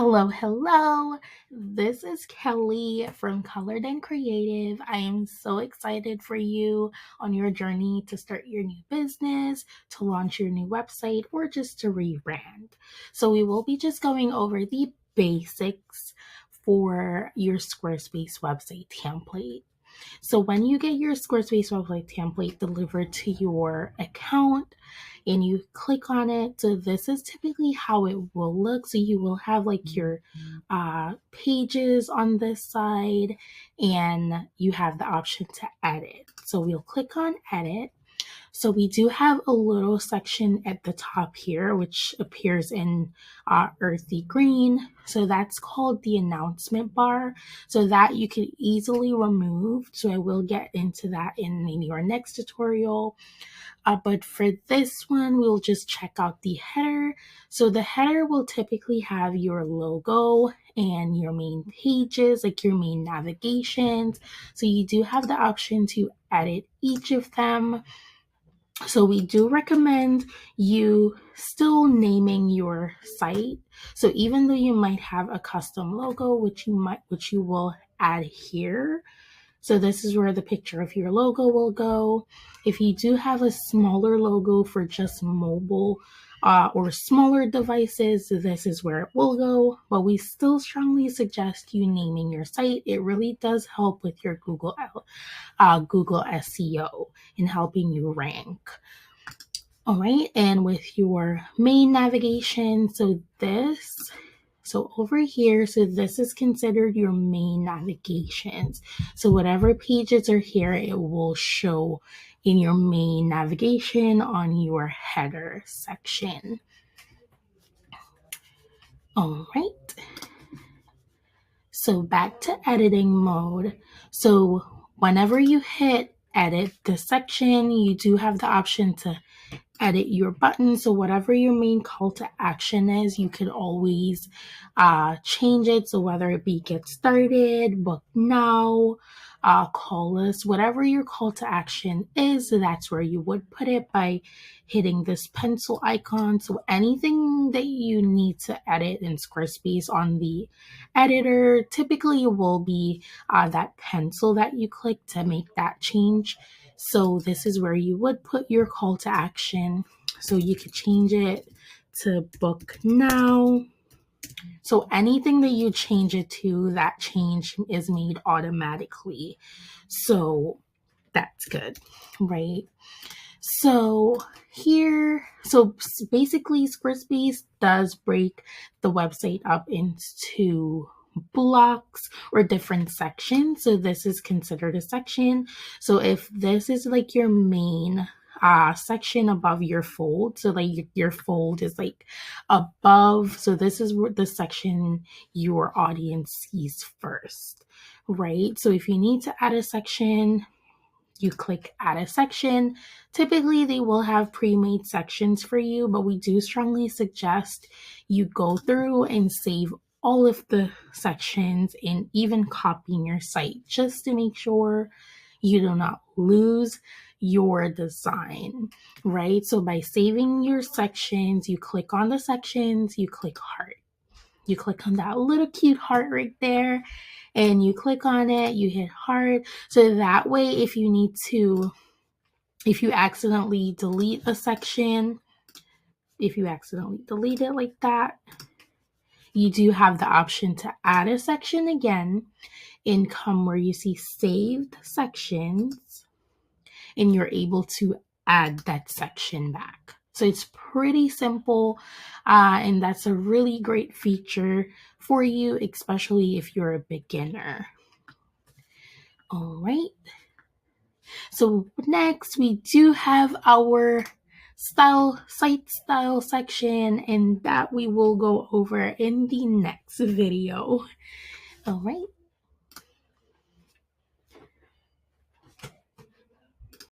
Hello. This is Kelly from Colored and Creative. I am so excited for you on your journey to start your new business, to launch your new website, or just to rebrand. So we will be just going over the basics for your Squarespace website template. So when you get your Squarespace website template delivered to your account and you click on it, so this is typically how it will look. So you will have like your pages on this side and you have the option to edit. So we'll click on edit. So we do have a little section at the top here, which appears in earthy green. So that's called the announcement bar. So that you can easily remove. So I will get into that in maybe our next tutorial. But for this one, we'll just check out the header. So the header will typically have your logo and your main pages, like your main navigations. So you do have the option to edit each of them. So we do recommend you still naming your site. So even though you might have a custom logo, which you will add here. So this is where the picture of your logo will go. If you do have a smaller logo for just mobile or smaller devices, this is where it will go. But we still strongly suggest you naming your site. It really does help with your Google SEO in helping you rank. All right, and with your main navigation, so over here, so this is considered your main navigations. So whatever pages are here, it will show in your main navigation on your header section. All right. So back to editing mode. So whenever you hit edit the section, you do have the option to edit your button. So whatever your main call to action is, you could always change it. So whether it be get started, book now, call us, whatever your call to action is, that's where you would put it by hitting this pencil icon. So anything that you need to edit in Squarespace on the editor typically will be that pencil that you click to make that change. So this is where you would put your call to action. So you could change it to book now. So anything that you change it to, that change is made automatically. So that's good, right? So here, so basically Squarespace does break the website up into blocks or different sections. So this is considered a section. So if this is like your main section above your fold, so like your fold is like above, so this is the section your audience sees first, right? So if you need to add a section, you click add a section. Typically they will have pre-made sections for you, but we do strongly suggest you go through and save all of the sections and even copying your site just to make sure you do not lose your design, right? So by saving your sections, you click on the sections, you click heart. You click on that little cute heart right there and you click on it, you hit heart. So that way, if you accidentally delete a section, if you accidentally delete it like that, you do have the option to add a section again and come where you see saved sections and you're able to add that section back. So it's pretty simple, and that's a really great feature for you, especially if you're a beginner. All right. So next we do have our site style section, and that we will go over in the next video. All right.